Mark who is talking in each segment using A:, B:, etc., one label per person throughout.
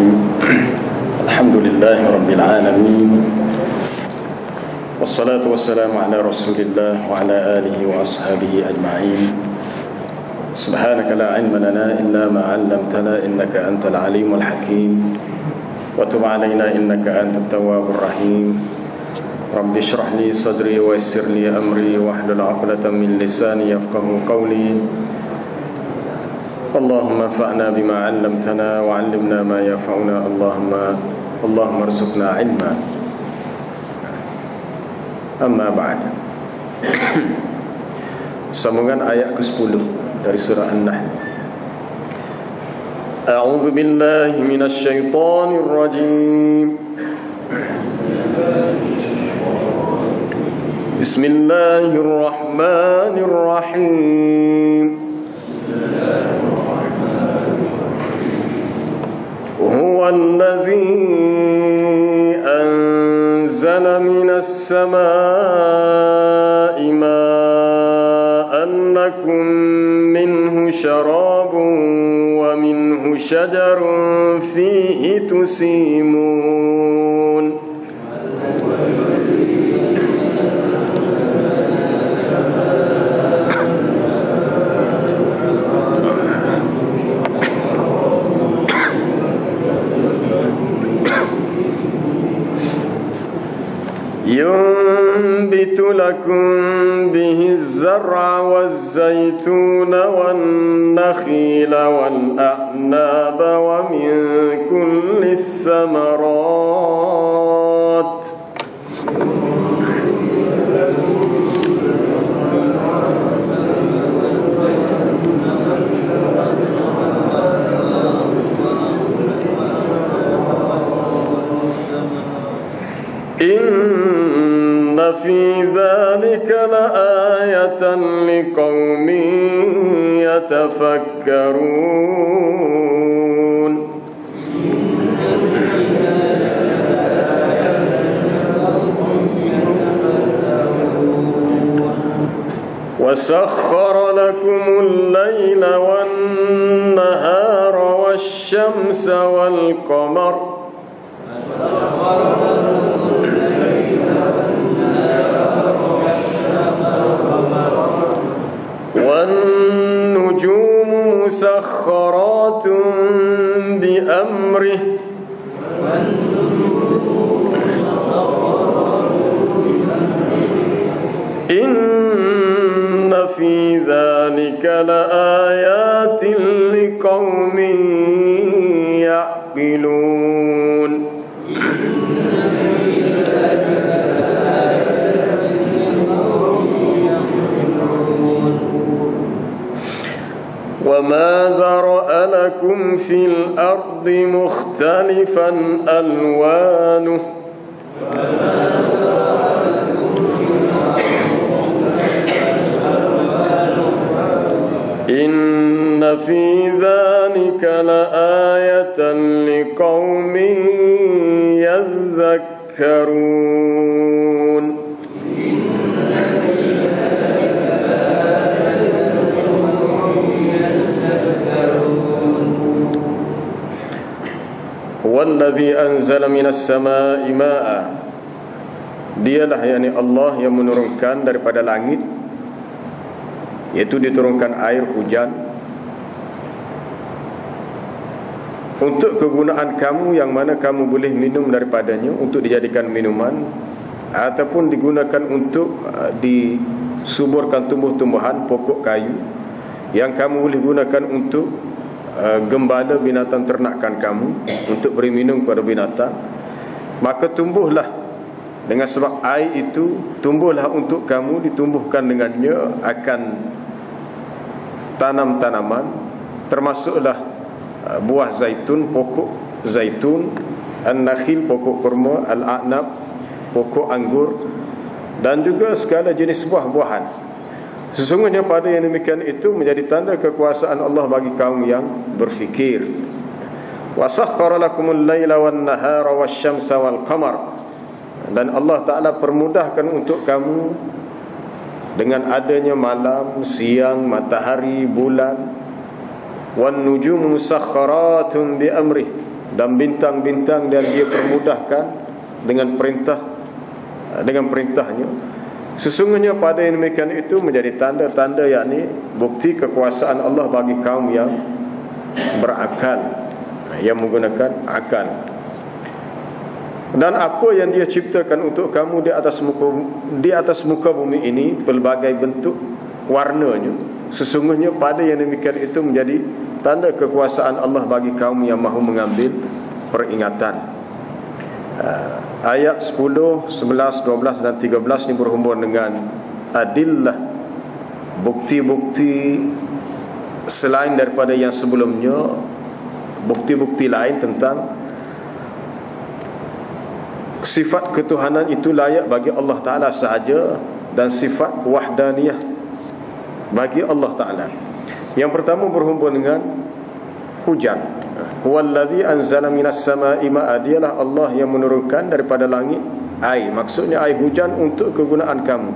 A: Alhamdulillahi Rabbil Alamin. Wassalatu wassalamu ala Rasulillah wa ala alihi wa ashabihi ajma'in. Subhanaka la ilma lana illa ma 'allamtana innaka antal alimul hakim. Wa tub 'alaina innaka antat tawwabur rahim. Rabbi shrah li sadri wa yassir li amri wahlul 'uqdatam min lisani yafqahu qawli. Allahumma anfa'na bima 'allamtana wa 'allimna ma yanfa'una. Allahumma arzuqna 'ilma. Amma ba'd. Sambungan ayat ke-10 dari surah An-Nahl. A'udzu billahi minasy syaithanir rajim. Bismillahirrahmanirrahim. هو الذي أنزل من السماء ماء لكم منه شراب ومنه شجر فيه تسيمون ينبت لكم به الزرع والزيتون والنخيل والأعناب ومن كل الثمرات إن في ذلك لآية لقوم يتفكرون وسخر لكم الليل والنهار والشمس والقمر والنجوم مسخرات بأمره إن في ذلك لآيات لقوم يعقلون وما ذرأ لكم في الأرض مختلفا ألوانه إن في ذلك لآية لقوم يذكرون Walladzi anzala minas samaa'i maa'a. Dialah yakni Allah yang menurunkan daripada langit, yaitu diturunkan air hujan untuk kegunaan kamu, yang mana kamu boleh minum daripadanya untuk dijadikan minuman, ataupun digunakan untuk disuburkan tumbuh-tumbuhan, pokok kayu, yang kamu boleh gunakan untuk gembala binatang ternakan kamu, untuk beri minum kepada binatang. Maka tumbuhlah dengan sebab air itu, tumbuhlah untuk kamu, ditumbuhkan dengannya akan tanam-tanaman, termasuklah buah zaitun, pokok zaitun, an-nakhil, pokok kurma, al-a'nab, pokok anggur, dan juga segala jenis buah-buahan. Sesungguhnya pada yang demikian itu menjadi tanda kekuasaan Allah bagi kaum yang berfikir. Wa sakhkhara lakumul laila wan nahara wasyamsa wal qamar. Dan Allah Ta'ala permudahkan untuk kamu dengan adanya malam, siang, matahari, bulan. Wan nujumu musakhkharatun bi amrih. dan bintang-bintang, dan dia permudahkan dengan perintahnya. Sesungguhnya pada yang demikian itu menjadi tanda-tanda, yakni bukti kekuasaan Allah bagi kaum yang berakal, yang menggunakan akal. Dan apa yang dia ciptakan untuk kamu di atas muka bumi ini, pelbagai bentuk warnanya, sesungguhnya pada yang demikian itu menjadi tanda kekuasaan Allah bagi kaum yang mahu mengambil peringatan. Ayat 10, 11, 12 dan 13 ini berhubungan dengan adillah, bukti-bukti selain daripada yang sebelumnya, bukti-bukti lain tentang sifat ketuhanan itu layak bagi Allah Ta'ala sahaja, dan sifat wahdaniyah bagi Allah Ta'ala. Yang pertama berhubungan dengan hujan. Huwallazi anzala minas sama'i ma'a, dialah Allah yang menurunkan daripada langit air. Maksudnya air hujan untuk kegunaan kamu.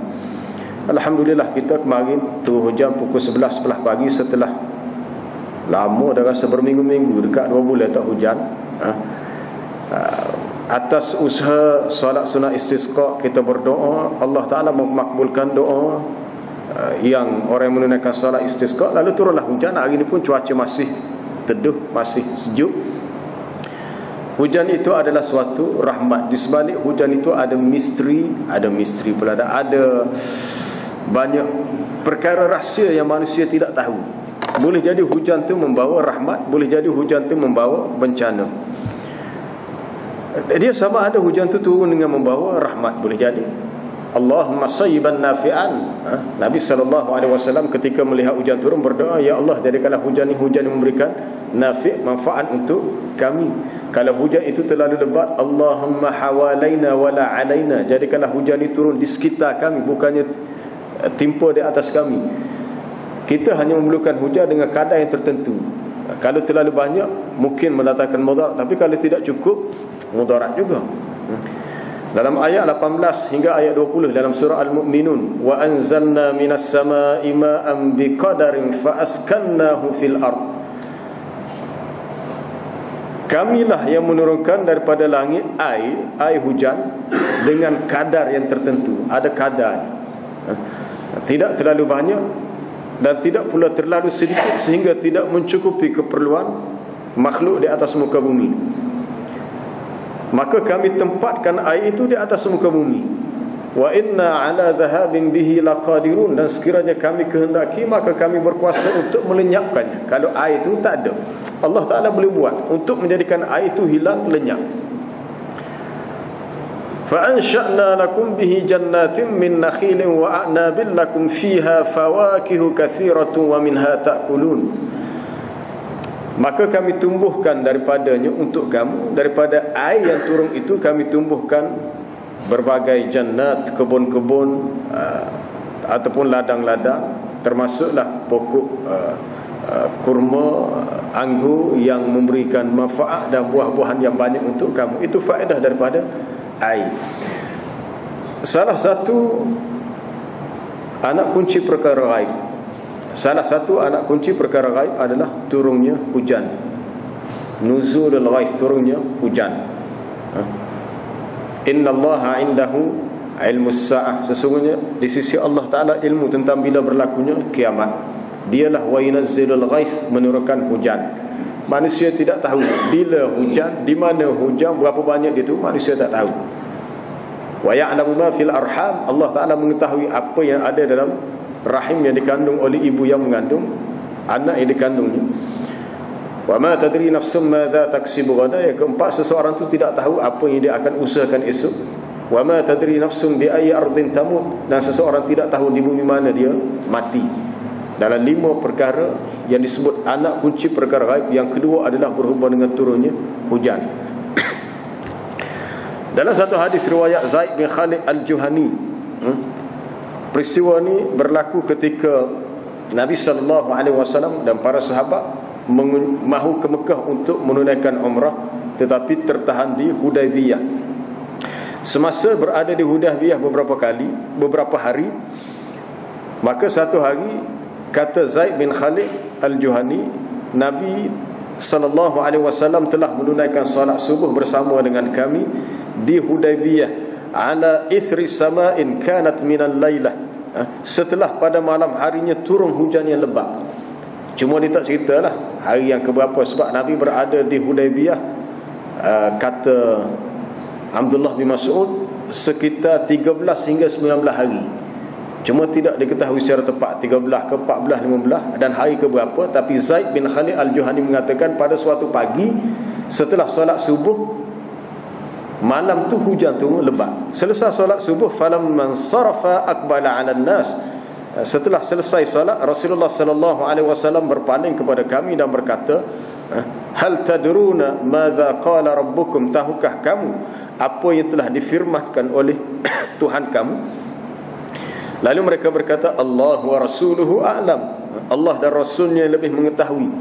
A: Alhamdulillah, kita kemarin turun hujan pukul 11 sebelah pagi, setelah lama dah rasa berminggu-minggu, dekat 2 bulan tak hujan. Atas usaha solat sunat istisqa, kita berdoa, Allah Ta'ala memakbulkan doa yang orang yang menunaikan solat istisqa. Lalu turunlah hujan. Hari ini pun cuaca masih teduh, masih sejuk. Hujan itu adalah suatu rahmat. Di sebalik hujan itu ada misteri pula, ada banyak perkara rahsia yang manusia tidak tahu. Boleh jadi hujan itu membawa rahmat, boleh jadi hujan itu membawa bencana. Dia sama ada hujan itu turun dengan membawa rahmat, boleh jadi. Allahumma sayyiban nafi'an. Nabi SAW ketika melihat hujan turun berdoa, ya Allah, jadikanlah hujan ini hujan yang memberikan nafi', manfaat untuk kami. Kalau hujan itu terlalu lebat, Allahumma hawalaina wala alaina, jadikanlah hujan ini turun di sekitar kami, bukannya timpa di atas kami. Kita hanya memerlukan hujan dengan kadar yang tertentu. Kalau terlalu banyak mungkin mendatangkan mudarat, tapi kalau tidak cukup, mudarat juga. Dalam ayat 18 hingga ayat 20 dalam surah Al-Mu'minun, wa anzalna minas sama'i ma'an biqadarin fa askannahu fil ard. Kamilah yang menurunkan daripada langit air hujan dengan kadar yang tertentu. Ada kadar, tidak terlalu banyak dan tidak pula terlalu sedikit sehingga tidak mencukupi keperluan makhluk di atas muka bumi. Maka kami tempatkan air itu di atas muka bumi. Wa inna ala dhahabin bihi laqadirun, dan sekiranya kami kehendaki maka kami berkuasa untuk melenyapkannya. Kalau air itu tak ada, Allah Ta'ala boleh buat untuk menjadikan air itu hilang, lenyap. Fa ansha'na lakum bihi jannatin min nakhilin wa a'nabin lakum fiha fawakihu katsiratun wa minha ta'kulun. Maka kami tumbuhkan daripadanya untuk kamu, daripada air yang turun itu kami tumbuhkan berbagai jannat, kebun-kebun ataupun ladang-ladang, termasuklah pokok kurma, anggur yang memberikan manfaat dan buah-buahan yang banyak untuk kamu. Itu faedah daripada air. Salah satu anak kunci perkara gaib, adalah turunnya hujan. Nuzulul ghais, turunnya hujan. Innallaha indahu ilmus sa'ah, sesungguhnya di sisi Allah Ta'ala ilmu tentang bila berlakunya kiamat. Dialah wa yunazzilul ghais, menurunkan hujan. Manusia tidak tahu bila hujan, di mana hujan, berapa banyak itu, manusia tak tahu. Wa ya'lamu ma fil arham, Allah Ta'ala mengetahui apa yang ada dalam rahim yang dikandung oleh ibu yang mengandung anak yang dikandungnya. Wa ma tadri nafsum madza taksibu ghadan. Yang keempat, seseorang itu tidak tahu apa yang dia akan usahakan esok. Wa ma tadri nafsum bi ayyi ardin tamut, dan seseorang tidak tahu di bumi mana dia mati. Dalam 5 perkara yang disebut anak kunci perkara gaib, yang kedua adalah berhubungan dengan turunnya hujan. Dalam satu hadis riwayat Zaid bin Khalid Al-Juhani, peristiwa ini berlaku ketika Nabi SAW dan para sahabat mahu ke Mekah untuk menunaikan umrah, tetapi tertahan di Hudaybiyah. Semasa berada di Hudaybiyah beberapa hari, maka satu hari, kata Zaid bin Khalid Al-Juhani, Nabi sallallahu alaihi wasallam telah menunaikan solat subuh bersama dengan kami di Hudaybiyah ala ithri sama'in kanat minal lailah, setelah pada malam harinya turun hujan yang lebat. Cuma dia tak ceritalah hari yang keberapa, sebab Nabi berada di Hudaybiyah, kata Abdullah bin Mas'ud, sekitar 13 hingga 19 hari. Cuma tidak diketahui secara tepat 13 ke 14, 15 dan hari ke berapa. Tapi Zaid bin Khalid al-Juhani mengatakan pada suatu pagi setelah solat subuh, malam tu hujan turun lebat. Selesai solat subuh, falamman sarafa aqbala 'ala an-nas, setelah selesai solat, Rasulullah sallallahu alaihi wasallam berpaling kepada kami dan berkata, hal tadruna madza qala rabbukum, tahukah kamu apa yang telah difirmankan oleh Tuhan kamu? Lalu mereka berkata, Allah wa rasuluhu a'lam, Allah dan Rasulnya yang lebih mengetahui.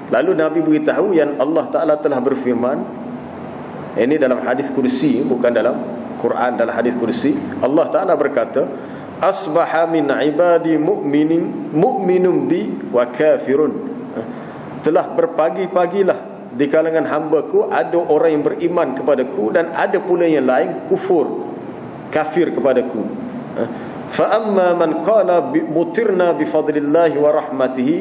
A: Lalu Nabi beritahu yang Allah Ta'ala telah berfirman, ini dalam hadis kursi, bukan dalam Quran, dalam hadis kursi. Allah Ta'ala berkata, asbaha min ibadi mu'minun bi wa kafirun, telah berpagi-pagilah di kalangan hamba-Ku ada orang yang beriman kepadaku dan ada pula yang lain kufur, kafir kepadaku. Fa amma man qala mutirna bi fadlillah wa rahmatihi,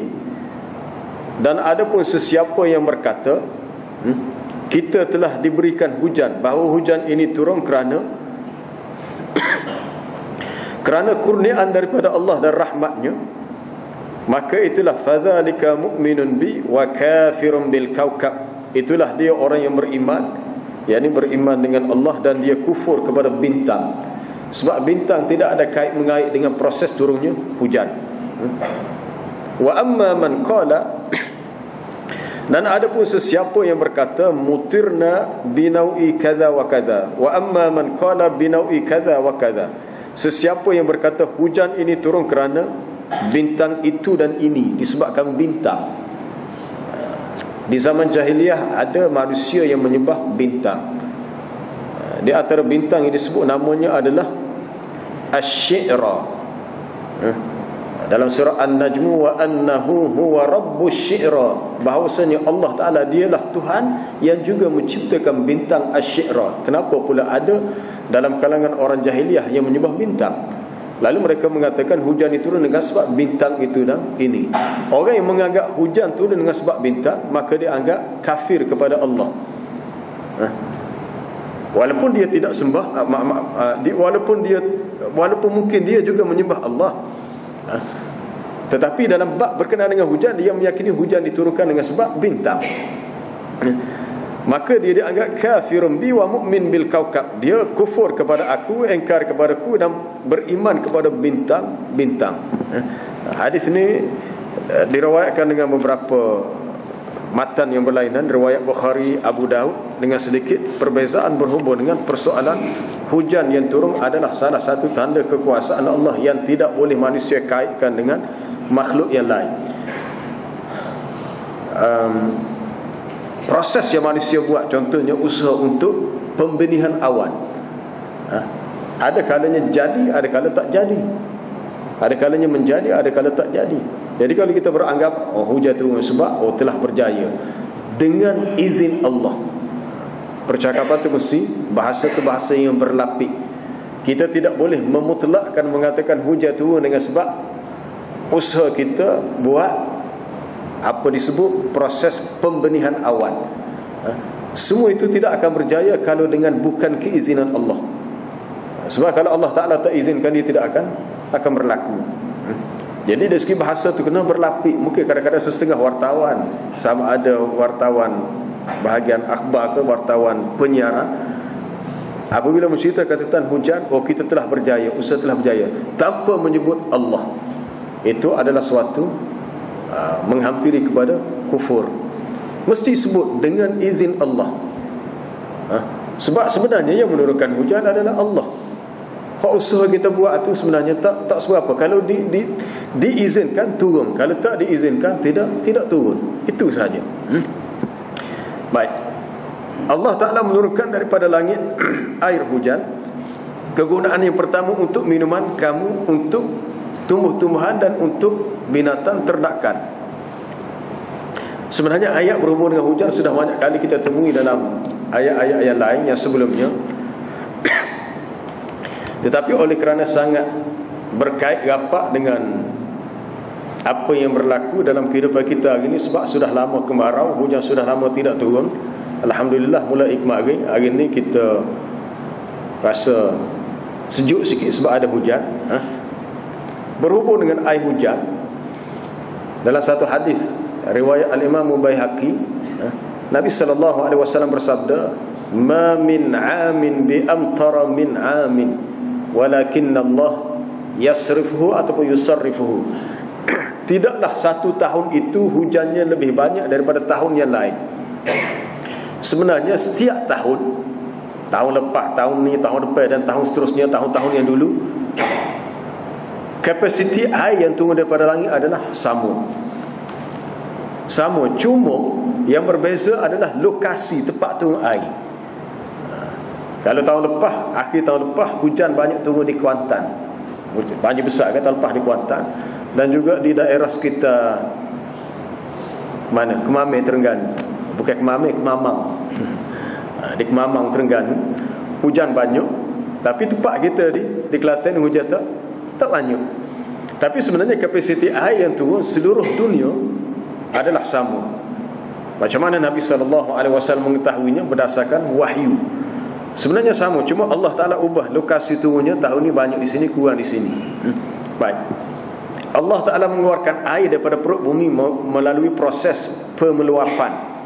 A: dan adapun sesiapa yang berkata kita telah diberikan hujan, bahawa hujan ini turun kerana kurniaan daripada Allah dan rahmatnya, maka itulah fadzalika mu'minun bi wa kafirun bil kaukab, itulah dia orang yang beriman, yakni beriman dengan Allah dan dia kufur kepada bintang. Sebab bintang tidak ada kait mengait dengan proses turunnya hujan. Wa amma man qala, dan ada pun sesiapa yang berkata mutirna binaui kadza wa kadza, wa amma man qala binaui kadza wa kadza, sesiapa yang berkata hujan ini turun kerana bintang itu dan ini, disebabkan bintang. Di zaman jahiliyah ada manusia yang menyembah bintang. Di antara bintang yang disebut namanya adalah Asy-Syi'ra. Dalam surah An-Najmu, wa annahu huwa rabbus syi'ra, bahawasanya Allah Ta'ala dialah Tuhan yang juga menciptakan bintang Asy-Syi'ra. Kenapa pula ada dalam kalangan orang jahiliyah yang menyembah bintang? Lalu mereka mengatakan hujan itu turun dengan sebab bintang itu dan ini. Orang yang menganggap hujan turun dengan sebab bintang, maka dia anggap kafir kepada Allah. Walaupun dia tidak sembah, walaupun mungkin dia juga menyembah Allah, tetapi dalam bab berkenaan dengan hujan, dia meyakini hujan diturunkan dengan sebab bintang, maka dia dianggap kafirun bi wa mu'min bil kaukab, dia kufur kepada aku, engkar kepada aku dan beriman kepada bintang-bintang. Hadis ini diriwayatkan dengan beberapa matan yang berlainan, riwayat Bukhari, Abu Daud, dengan sedikit perbezaan berhubung dengan persoalan hujan yang turun adalah salah satu tanda kekuasaan Allah yang tidak boleh manusia kaitkan dengan makhluk yang lain. Proses yang manusia buat, contohnya usaha untuk pembenihan awan, ada kalanya jadi, ada kalanya tak jadi, ada kalanya menjadi, ada kalanya tak jadi. Jadi kalau kita beranggap hujan turun sebab telah berjaya dengan izin Allah, percakapan itu mesti bahasa ke bahasa yang berlapik. Kita tidak boleh memutlakkan mengatakan hujan turun dengan sebab usaha kita buat apa disebut proses pembenihan awan. Semua itu tidak akan berjaya kalau dengan bukan keizinan Allah. Sebab kalau Allah Ta'ala tak izinkan, dia tidak akan berlaku. Jadi dari segi bahasa tu kena berlapik. Mungkin kadang-kadang setengah wartawan, sama ada wartawan bahagian akhbar ke wartawan penyiaran, apabila mencerita kata hujan, kita telah berjaya, usaha telah berjaya, tanpa menyebut Allah, itu adalah suatu menghampiri kepada kufur. Mesti sebut dengan izin Allah. Sebab sebenarnya yang menurunkan hujan adalah Allah. Hak usaha kita buat itu sebenarnya tak seberapa. Kalau diizinkan turun, kalau tak diizinkan tidak turun. Itu sahaja. Baik. Allah Ta'ala menurunkan daripada langit air hujan. Kegunaan yang pertama untuk minuman kamu, untuk tumbuh-tumbuhan dan untuk binatang ternakan. Sebenarnya ayat berhubung dengan hujan sudah banyak kali kita temui dalam ayat-ayat yang lain yang sebelumnya. Tetapi oleh kerana sangat berkait rapat dengan apa yang berlaku dalam kehidupan kita hari ini, sebab sudah lama kemarau, hujan sudah lama tidak turun. Alhamdulillah mulai kemarin hari ini kita rasa sejuk sikit sebab ada hujan. Berhubung dengan air hujan, dalam satu hadis riwayat Al-Imam Baihaqi, Nabi SAW bersabda, "Ma min 'amin bi amtara min 'amin, walakinna Allah yasrifuhu ataupun yusarrifuhu." Tidaklah satu tahun itu hujannya lebih banyak daripada tahun yang lain. Sebenarnya setiap tahun, tahun lepas, tahun ni, tahun depan dan tahun seterusnya, tahun-tahun yang dulu, kapasiti air yang turun daripada langit adalah sama. Sama, cuma yang berbeza adalah lokasi tempat turun air. Kalau tahun lepas, akhir tahun lepas, hujan banyak turun di Kuantan, banjir besar kan tahun lepas di Kuantan, dan juga di daerah sekitar mana, Kemamang, Terengganu. Bukan Kemamang, Kemamang. Di Kemamang, Terengganu hujan banyak. Tapi tempat kita di Kelantan hujan tak banyak. Tapi sebenarnya kapasiti air yang turun seluruh dunia adalah sama. Macam mana Nabi SAW mengetahuinya? Berdasarkan wahyu. Sebenarnya sama, cuma Allah Ta'ala ubah lokasi turunnya. Tahun ni banyak di sini, kurang di sini. Baik. Allah Ta'ala mengeluarkan air daripada perut bumi melalui proses pemeluapan.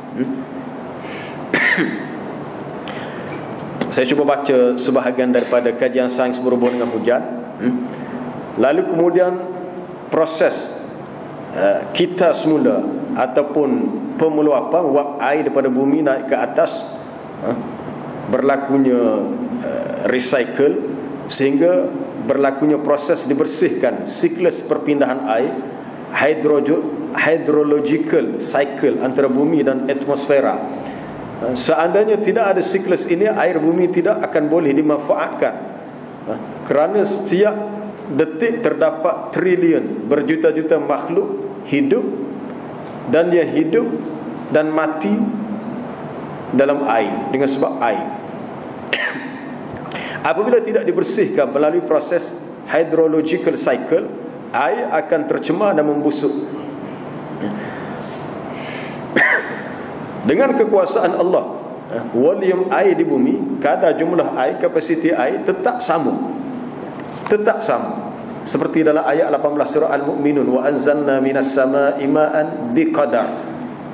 A: Saya cuba baca sebahagian daripada kajian sains berhubung dengan hujan. Lalu kemudian proses kita semula ataupun pemeluapan, wap air daripada bumi naik ke atas, berlakunya recycle, sehingga berlakunya proses dibersihkan, siklus perpindahan air, hydrological cycle antara bumi dan atmosfera. Seandainya tidak ada siklus ini, air bumi tidak akan boleh dimanfaatkan, kerana setiap detik terdapat trilion, berjuta-juta makhluk hidup, dan dia hidup dan mati dalam air dengan sebab air. Apabila tidak dibersihkan melalui proses hydrological cycle, air akan tercemar dan membusuk. Dengan kekuasaan Allah, volume air di bumi, kadar jumlah air, kapasiti air tetap sama. Tetap sama. Seperti dalam ayat 18 surah Al-Mu'minun, wa anzalna minas sama'i ma'an biqadar.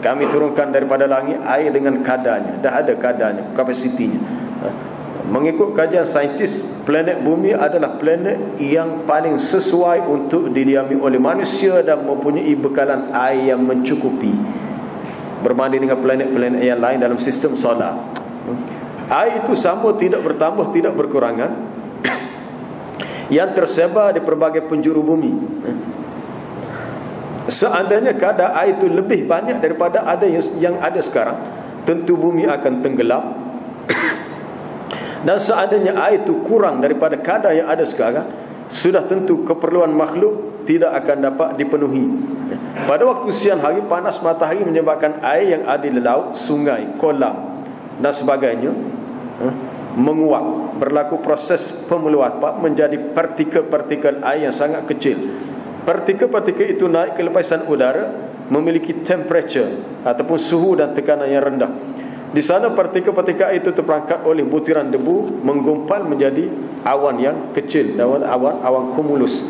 A: Kami turunkan daripada langit air dengan kadarnya. Dah ada kadarnya, kapasitinya. Mengikut kajian saintis, planet bumi adalah planet yang paling sesuai untuk didiami oleh manusia dan mempunyai bekalan air yang mencukupi berbanding dengan planet-planet yang lain dalam sistem solar. Air itu sama, tidak bertambah, tidak berkurangan, yang tersebar di pelbagai penjuru bumi. Seandainya kadar air itu lebih banyak daripada ada yang ada sekarang, tentu bumi akan tenggelam. Dan seandainya air itu kurang daripada kadar yang ada sekarang, sudah tentu keperluan makhluk tidak akan dapat dipenuhi. Pada waktu siang hari, panas matahari menyebabkan air yang ada di laut, sungai, kolam dan sebagainya menguap. Berlaku proses pemeluapan menjadi partikel-partikel air yang sangat kecil. Partikel-partikel itu naik ke lapisan udara, memiliki temperature ataupun suhu dan tekanan yang rendah. Di sana partikel-partikel itu terperangkap oleh butiran debu, menggumpal menjadi awan yang kecil, awan cumulus.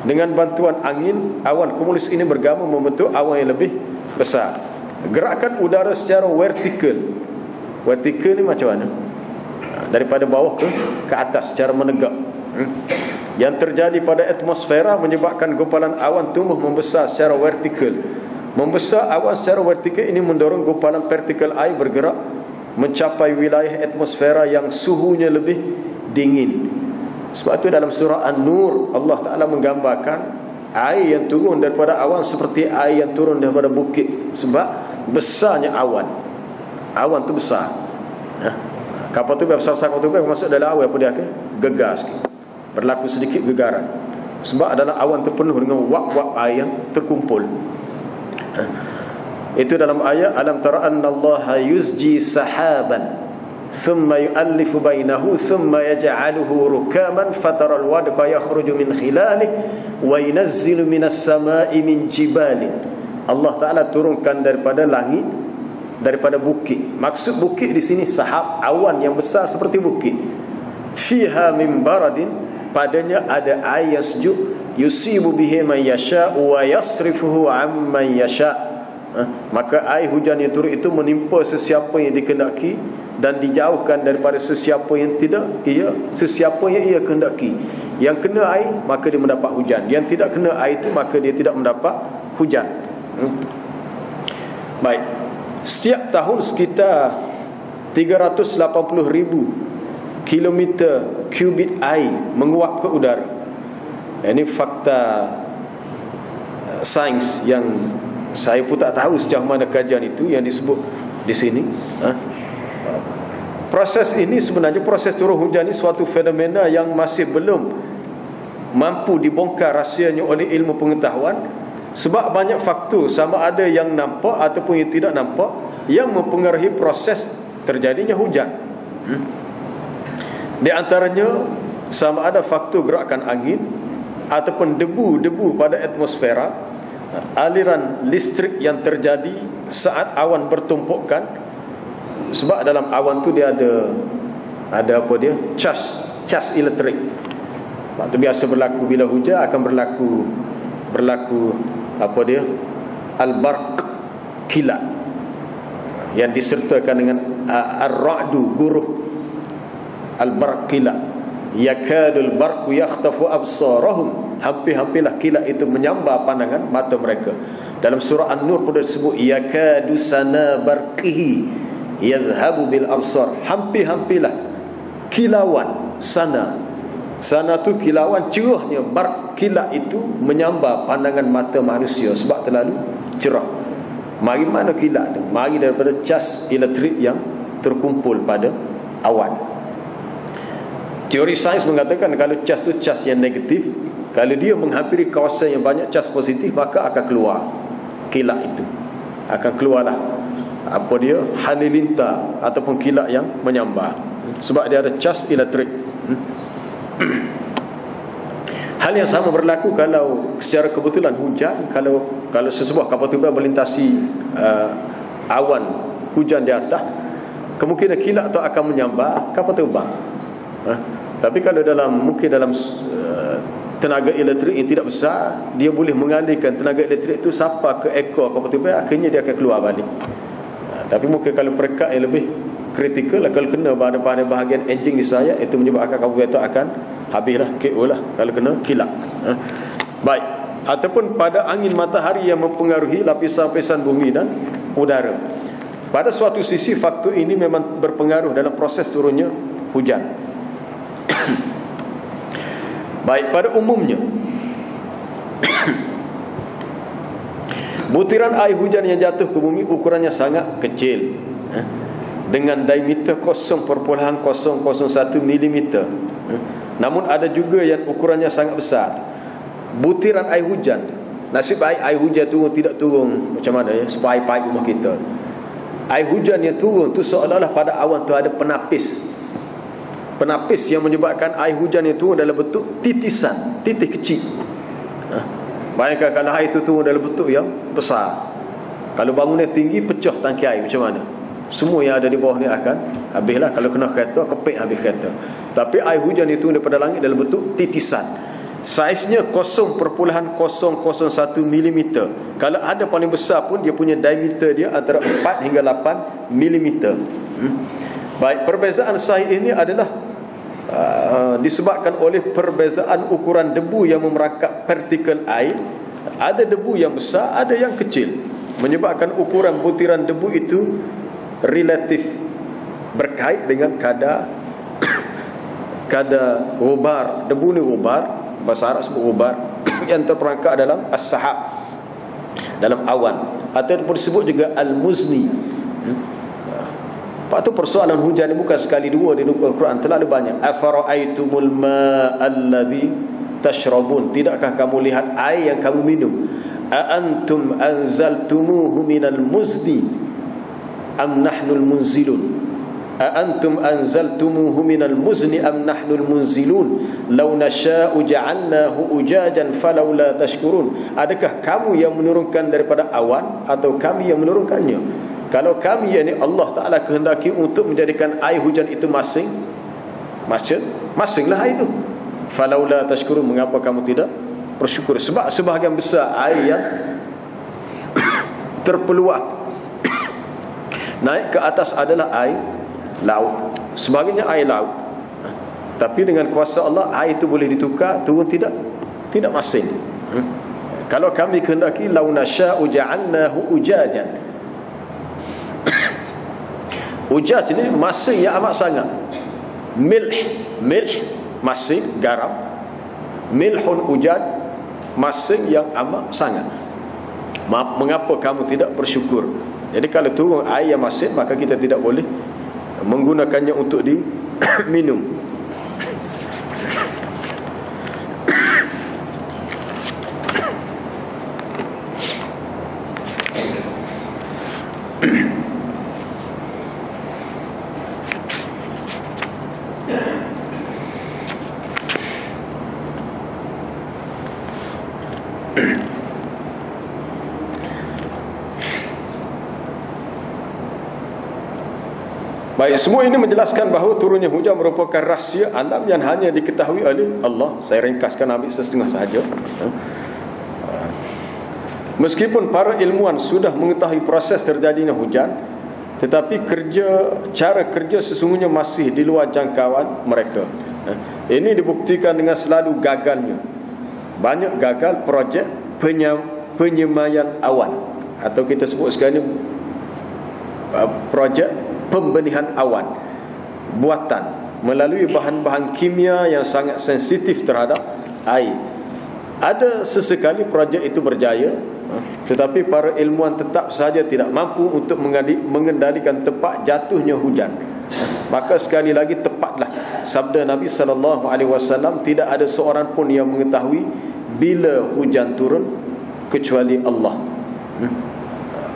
A: Dengan bantuan angin, awan cumulus ini bergabung membentuk awan yang lebih besar. Gerakan udara secara vertikal. Vertikal ni macam mana? Daripada bawah ke atas secara menegak. Yang terjadi pada atmosfera menyebabkan gumpalan awan tumbuh membesar secara vertikal. Membesar awan secara vertikal ini mendorong gumpalan partikel air bergerak mencapai wilayah atmosfera yang suhunya lebih dingin. Sebab itu dalam surah An-Nur, Allah Ta'ala menggambarkan air yang turun daripada awan seperti air yang turun daripada bukit. Sebab besarnya awan. Awan tu besar. Kapal tu besar-besar, kapal tu masuk dalam awan, apa dia akan gegar sikit, berlaku sedikit gegaran. Sebab adalah awan terpenuh dengan wap-wap air yang terkumpul. Itu dalam ayat alam tara annallaha yuzji sahaban thumma yu'allifu bainahu thumma yaj'aluhu rukaman fataral wadqa yakhruju min khilalihi wa yunazzilu minas sama'i min jibalin. Allah Ta'ala turunkan daripada langit, daripada bukit. Maksud bukit di sini sahab, awan yang besar seperti bukit. Fiha min baradin, padanya ada air yang sejuk, yusibu bihi man yasha wa yasrifuhu amman yasha. Maka air hujan yang turun itu menimpa sesiapa yang dikehendaki dan dijauhkan daripada sesiapa yang tidak, sesiapa yang ia kehendaki. Yang kena air maka dia mendapat hujan, yang tidak kena air itu maka dia tidak mendapat hujan. Baik, setiap tahun sekitar 380,000 kilometer kubik air menguap ke udara. Ini fakta sains yang saya pun tak tahu sejauh mana kajian itu yang disebut di sini. Proses ini sebenarnya, proses turun hujan ini suatu fenomena yang masih belum mampu dibongkar rahsianya oleh ilmu pengetahuan, sebab banyak faktor, sama ada yang nampak ataupun yang tidak nampak, yang mempengaruhi proses terjadinya hujan. Di antaranya sama ada faktor gerakan angin ataupun debu-debu pada atmosfera, aliran listrik yang terjadi saat awan bertumpukan. Sebab dalam awan tu dia ada apa dia? Cas elektrik. Waktu biasa berlaku bila hujan akan berlaku apa dia? Al-barq, kilat, yang disertakan dengan ar-ra'du, guruh. Al-barq, kilat. Yakadul barqu yakhtafu absarahum, hampir-hampirlah kilat itu menyambar pandangan mata mereka. Dalam surah An-Nur pun disebut yakadu sana barqihi yadhhabu bil absar, hampir-hampirlah kilauan sana tu kilauan cerahnya barq, kilat itu menyambar pandangan mata manusia sebab terlalu cerah. Mari mana kilat tu? Mari daripada cas elektrik yang terkumpul pada awan. Teori sains mengatakan kalau cas tu cas yang negatif, kalau dia menghampiri kawasan yang banyak cas positif, maka akan keluar kilat itu. Akan keluarlah apa dia, halilintar ataupun kilat yang menyambar, sebab dia ada cas elektrik. Hal yang sama berlaku kalau secara kebetulan hujan, kalau sesebuah kapal terbang melintasi awan hujan di atas, kemungkinan kilat tu akan menyambar kapal terbang. Tapi kalau mungkin dalam tenaga elektrik yang tidak besar, dia boleh mengalihkan tenaga elektrik itu sampai ke ekor kapal terbang, akhirnya dia akan keluar balik. Tapi mungkin kalau perekat yang lebih kritikal, kalau kena pada bahagian enjin disayat, itu menyebabkan kapal itu akan habislah, KO lah kalau kena kilat. Baik, ataupun pada angin matahari yang mempengaruhi lapisan-lapisan bumi dan udara. Pada suatu sisi faktor ini memang berpengaruh dalam proses turunnya hujan. Baik, pada umumnya butiran air hujan yang jatuh ke bumi ukurannya sangat kecil, dengan diameter 0.001 mm. Namun ada juga yang ukurannya sangat besar. Butiran air hujan, nasib baik air hujan turun tidak turun macam mana ya, sepaip-paip rumah kita. Air hujan yang turun tu seolah-olah pada awan tu ada penapis yang menyebabkan air hujan itu dalam bentuk titisan, titis kecil. Bayangkan kalau air itu turun dalam bentuk yang besar, kalau bangunan tinggi pecah tangki air macam mana? Semua yang ada di bawah ni akan habislah. Kalau kena kereta, kepek habis kereta. Tapi air hujan itu daripada langit dalam bentuk titisan, saiznya 0.001 mm. Kalau ada paling besar pun dia punya diameter dia antara 4 hingga 8 mm. Baik, perbezaan saiz ini adalah disebabkan oleh perbezaan ukuran debu yang memerangkap partikel air. Ada debu yang besar, ada yang kecil, menyebabkan ukuran butiran debu itu relatif berkait dengan kadar ghubar. Debu ni ghubar, bahasa Arab sebut ghubar, yang terperangkap dalam as-sahab, dalam awan, ataupun disebut juga al-muzni. Lepas tu persoalan hujan ni bukan sekali dua di Al-Quran, terlalu banyak. Afara'aitumul ma'alladhi tashrabun, tidakkah kamu lihat air yang kamu minum? a antum anzaltumuhu minal muzni am nahnul munzilun. أأنتم أنزلتموه من المزن أم نحن المنزلون لو نشاء جعلناه أجاجا فلولا تشكرون. Adakah kamu yang menurunkan daripada awan atau kami yang menurunkannya? Kalau kami, yakni Allah Ta'ala kehendaki untuk menjadikan air hujan itu masinglah air itu. Falaula tashkurun, mengapa kamu tidak bersyukur? Sebab sebahagian besar air yang terpeluang naik ke atas adalah air laut, sebagainya air laut. Tapi dengan kuasa Allah air itu boleh ditukar, turun tidak masing. Kalau kami kehendaki, law nasya'u ja'alnahu ujajan. Ujaj ini masing yang amat sangat. Milh masing garam. Milhun ujaj, masing yang amat sangat. Mengapa kamu tidak bersyukur? Jadi kalau turun air yang masing, maka kita tidak boleh menggunakannya untuk diminum. Baik, semua ini menjelaskan bahawa turunnya hujan merupakan rahsia alam yang hanya diketahui oleh Allah. Saya ringkaskan, ambil setengah sahaja. Meskipun para ilmuwan sudah mengetahui proses terjadinya hujan, tetapi cara kerja sesungguhnya masih di luar jangkauan mereka. Ini dibuktikan dengan selalu gagalnya. Banyak gagal projek penyemayan awan, atau kita sebut sekarang projek pembenihan awan buatan melalui bahan-bahan kimia yang sangat sensitif terhadap air. Ada sesekali projek itu berjaya, tetapi para ilmuwan tetap saja tidak mampu untuk mengendalikan tepat jatuhnya hujan. Maka sekali lagi tepatlah sabda Nabi SAW, tidak ada seorang pun yang mengetahui bila hujan turun kecuali Allah.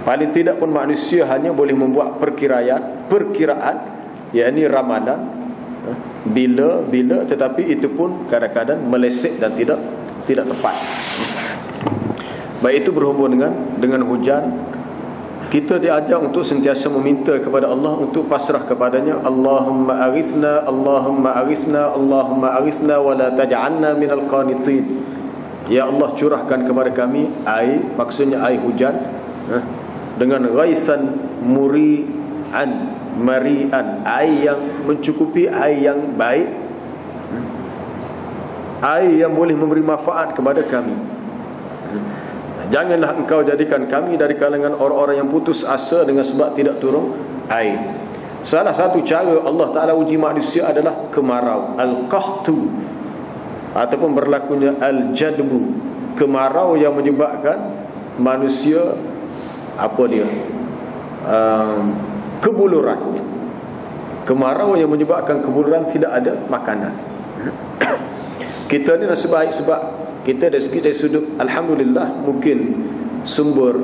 A: Paling tidak pun manusia hanya boleh membuat perkiraan, yakni ramalan, bila, tetapi itu pun kadang-kadang meleset dan tidak tepat. Baik, itu berhubung dengan hujan. Kita diajar untuk sentiasa meminta kepada Allah, untuk pasrah kepadanya. Allahumma aghithna, Allahumma aghithna, Allahumma aghithna wa la taj'alna minal qanitin. Ya Allah, curahkan kepada kami air, maksudnya air hujan, dengan ghaisan mari'an, air yang mencukupi, air yang baik, air yang boleh memberi manfaat kepada kami. Janganlah engkau jadikan kami dari kalangan orang-orang yang putus asa dengan sebab tidak turun air. Salah satu cara Allah Ta'ala uji manusia adalah kemarau, al-qahtu, ataupun berlakunya al-jadbu, kemarau yang menyebabkan manusia kebuluran. Kemarau yang menyebabkan kebuluran, tidak ada makanan. Kita ni nasib baik sebab kita dari sudut alhamdulillah, mungkin sumber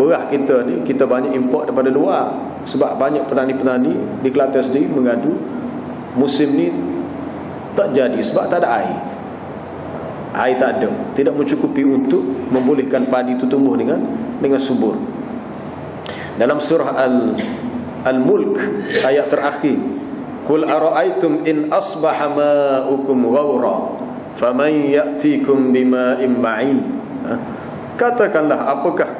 A: beras kita ni kita banyak import daripada luar. Sebab banyak petani-petani di Kelantan sendiri mengadu musim ni tak jadi sebab tak ada air. Air tak ada, tidak mencukupi untuk membolehkan padi itu tumbuh dengan subur. Dalam surah Al-Mulk ayat terakhir, qul ara'aytum in asbaha ma'ukum ghawra faman ya'tikum bima'in ma'in. Katakanlah, apakah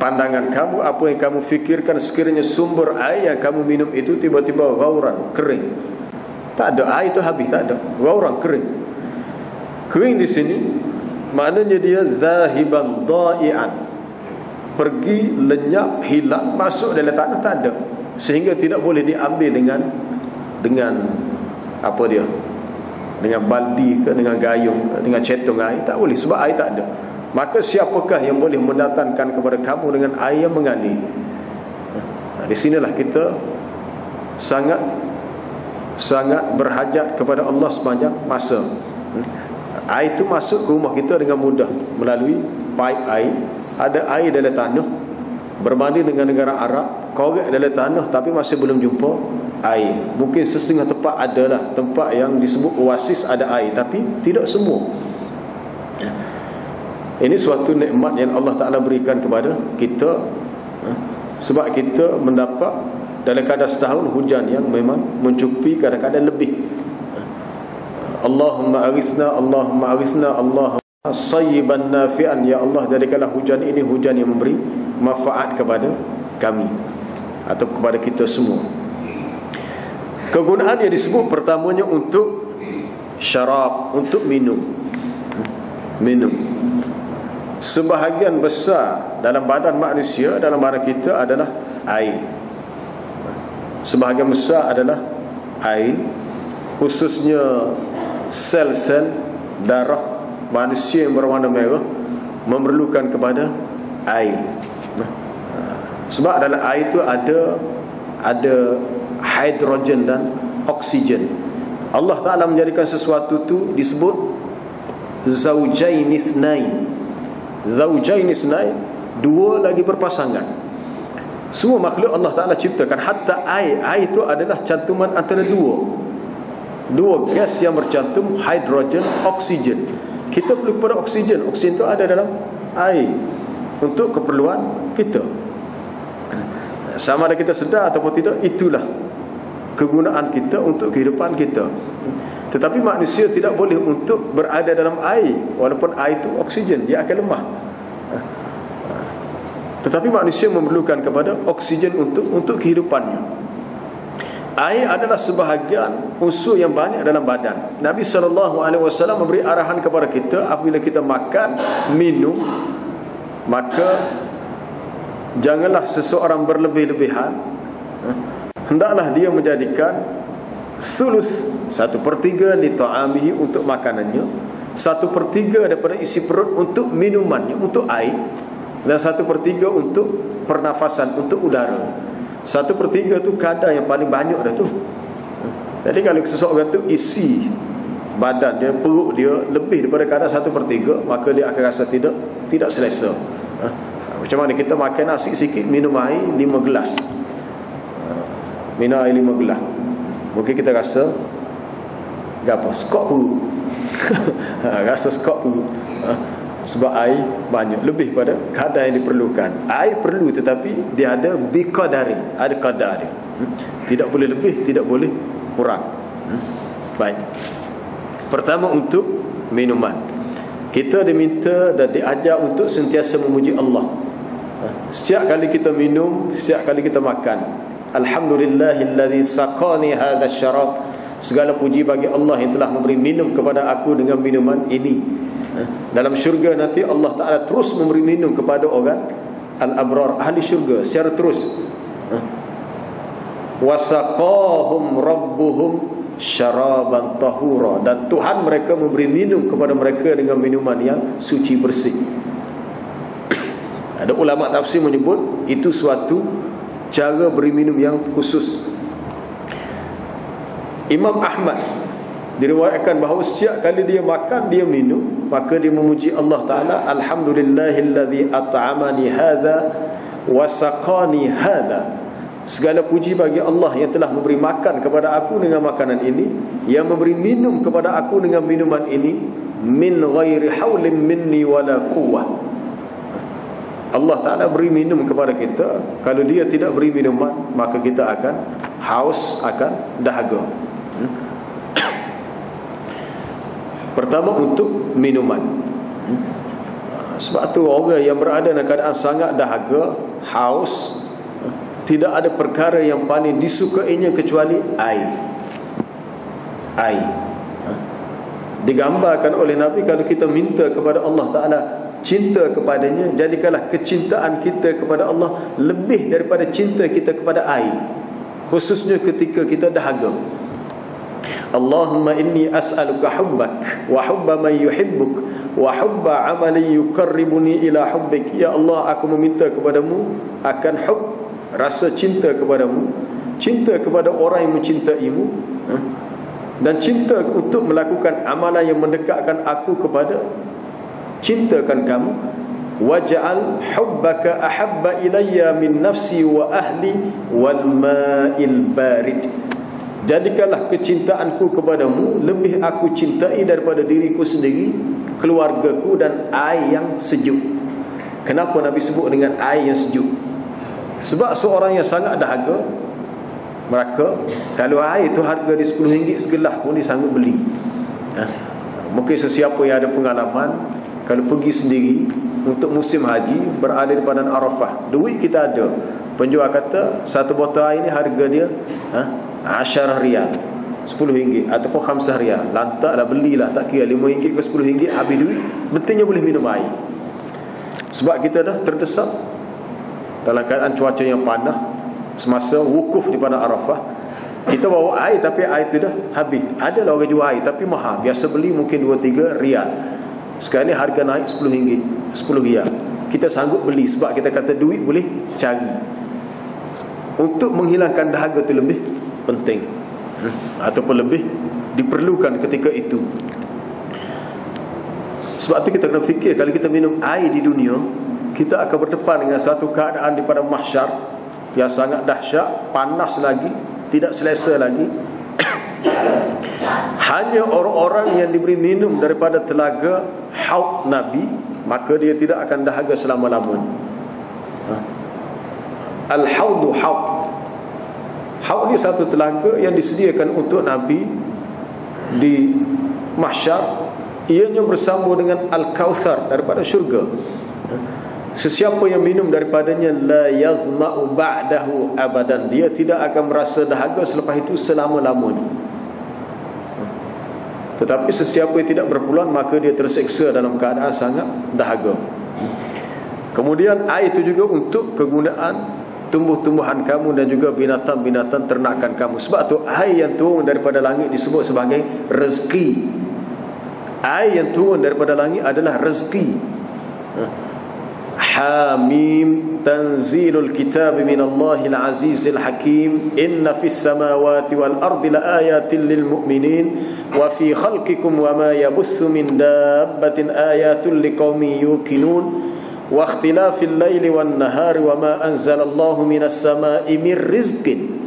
A: pandangan kamu, apa yang kamu fikirkan sekiranya sumber air yang kamu minum itu tiba-tiba ghauran, kering. Tak ada air itu, habis, tak ada, ghauran, kering. Kering di sini maknanya dia zahiban dha'ian, pergi, lenyap, hilang, masuk dalam tanah, tak ada, sehingga tidak boleh diambil dengan apa dia, dengan baldi ke, dengan gayung ke, dengan cetung air, tak boleh sebab air tak ada. Maka siapakah yang boleh mendatangkan kepada kamu dengan air yang mengalir? Di sinilah kita sangat berhajat kepada Allah sepanjang masa. Air itu masuk ke rumah kita dengan mudah melalui paip air, ada air dalam tanah, berbanding dengan negara Arab, korek dalam tanah tapi masih belum jumpa air. Mungkin setengah tempat adalah tempat yang disebut oasis ada air, tapi tidak semua. Ini suatu nikmat yang Allah Ta'ala berikan kepada kita, sebab kita mendapat dalam kadar setahun hujan yang memang mencukupi, kadang-kadang lebih. Allahumma aghithna, Allahumma aghithna, Allahumma sayyiban nafi'an. Ya Allah, jadikanlah hujan ini hujan yang memberi manfaat kepada kami atau kepada kita semua. Kegunaan yang disebut pertamanya untuk syarab, untuk minum. Sebahagian besar dalam badan manusia, dalam badan kita adalah air. Sebahagian besar adalah air, khususnya sel-sel darah manusia yang berwarna merah memerlukan kepada air. Sebab dalam air itu ada hidrogen dan oksigen. Allah Ta'ala menjadikan sesuatu itu disebut zaujain itsnain. Zaujain itsnain, dua lagi berpasangan. Semua makhluk Allah Ta'ala ciptakan, hatta air itu adalah cantuman antara dua gas yang bercantum, hidrogen, oksigen. Kita perlu kepada oksigen. Oksigen itu ada dalam air untuk keperluan kita. Sama ada kita sedar ataupun tidak, itulah kegunaan kita untuk kehidupan kita. Tetapi manusia tidak boleh untuk berada dalam air, walaupun air itu oksigen, dia akan lemah. Tetapi manusia memerlukan kepada oksigen untuk kehidupannya. Air adalah sebahagian unsur yang banyak dalam badan. Nabi SAW memberi arahan kepada kita, apabila kita makan, minum, maka janganlah seseorang berlebih-lebihan. Hendaklah dia menjadikan thuluth, 1/3 li ta'amihi, untuk makanannya, 1/3 daripada isi perut untuk minumannya, untuk air, dan 1/3 untuk pernafasan, untuk udara. 1/3 tu kadar yang paling banyak dah tu. Jadi kalau seseorang tu isi badan dia, perut dia lebih daripada kadar 1/3, maka dia akan rasa tidak selesa. Macam mana kita makan nasi sikit, minum air 5 gelas. Minum air 5 gelas, mungkin kita rasa gapo, skop perut. Rasa skop perut. Sebab air banyak, lebih pada kadar yang diperlukan. Air perlu, tetapi dia ada biqadari, ada kadar dia. Tidak boleh lebih, tidak boleh kurang. Baik. Pertama, untuk minuman. Kita diminta dan diajar untuk sentiasa memuji Allah. Setiap kali kita minum, setiap kali kita makan, alhamdulillahillazi saqani hadha syarab. Segala puji bagi Allah yang telah memberi minum kepada aku dengan minuman ini. Dalam syurga nanti Allah Ta'ala terus memberi minum kepada orang al-abrar, ahli syurga, secara terus. Wasaqahum rabbuhum syaraban tahura. Dan Tuhan mereka memberi minum kepada mereka dengan minuman yang suci, bersih. Ada ulama tafsir menyebut itu suatu cara beri minum yang khusus. Imam Ahmad diriwayatkan bahawa setiap kali dia makan, dia minum, maka dia memuji Allah Ta'ala, alhamdulillahillazi at'amani hadha wa saqani hadha. Segala puji bagi Allah yang telah memberi makan kepada aku dengan makanan ini, yang memberi minum kepada aku dengan minuman ini, min ghairi haulin minni wala quwwah. Allah Ta'ala beri minum kepada kita. Kalau dia tidak beri minuman, maka kita akan haus, akan dahaga. Pertama, untuk minuman. Sebab tu orang yang berada dalam keadaan sangat dahaga, haus, tidak ada perkara yang paling disukainya kecuali air. Air. Digambarkan oleh Nabi, kalau kita minta kepada Allah Ta'ala, cinta kepadanya, jadikanlah kecintaan kita kepada Allah lebih daripada cinta kita kepada air, khususnya ketika kita dahaga. Allahumma inni as'aluka hubbak wa hubba man yuhibbuk wa hubba amalin yuqarribuni ila hubbik. Ya Allah, aku meminta kepadamu akan hub, rasa cinta kepadamu, cinta kepada orang yang mencintaimu, dan cinta untuk melakukan amalan yang mendekatkan aku kepada cintakan kamu, waj'al hubbaka ahabba ilayya min nafsi wa ahli wal ma'il barid. Jadikanlah kecintaanku kepadamu lebih aku cintai daripada diriku sendiri, keluargaku dan air yang sejuk. Kenapa Nabi sebut dengan air yang sejuk? Sebab seorang yang sangat dahaga, maka kalau air itu harga di RM10 segelas pun dia sanggup beli. Mungkin sesiapa yang ada pengalaman, kalau pergi sendiri untuk musim haji, berada di padang Arafah, duit kita ada, penjual kata satu botol air ni harga dia 10 riyal, RM10 ataupun RM5. Lantaklah belilah, tak kira RM5 ke RM10, habis duit, betulnya boleh minum air. Sebab kita dah terdesak dalam keadaan cuaca yang panas. Semasa wukuf di padang Arafah, kita bawa air tapi air tu dah habis. Adalah orang jual air tapi mahal, biasa beli mungkin 2-3 riyal. Sekarang ni harga naik RM10, 10 riyal. Kita sanggup beli sebab kita kata duit boleh cari. Untuk menghilangkan dahaga itu lebih penting, ataupun lebih diperlukan ketika itu. Sebab tu kita kena fikir, kalau kita minum air di dunia, kita akan berdepan dengan satu keadaan di padang mahsyar yang sangat dahsyat, panas lagi, tidak selesa lagi. Hanya orang-orang yang diberi minum daripada telaga haud Nabi, maka dia tidak akan dahaga selama-lamanya. Al-haudu haud. Haud ni satu telaga yang disediakan untuk Nabi di mahsyar. Ianya bersambung dengan Al-Kautsar daripada syurga. Sesiapa yang minum daripadanya la yazma'u ba'dahu abadan, dia tidak akan merasa dahaga selepas itu selama-lamanya. Tetapi sesiapa yang tidak berpeluang, maka dia terseksa dalam keadaan sangat dahaga. Kemudian air itu juga untuk kegunaan tumbuh-tumbuhan kamu dan juga binatang-binatang ternakan kamu. Sebab tu air yang turun daripada langit disebut sebagai rezeki. Air yang turun daripada langit adalah rezeki. Hamim tanzilul kitab minallahil azizil hakim inna fis samawati wal ardi laayatin lil mu'minin wa fi khalqikum wa ma yabuthu min dabbatin ayatun liqaumin yuqinun wa ikhtilafil laili wan nahari wa ma anzalallahu minas samai mir rizqin.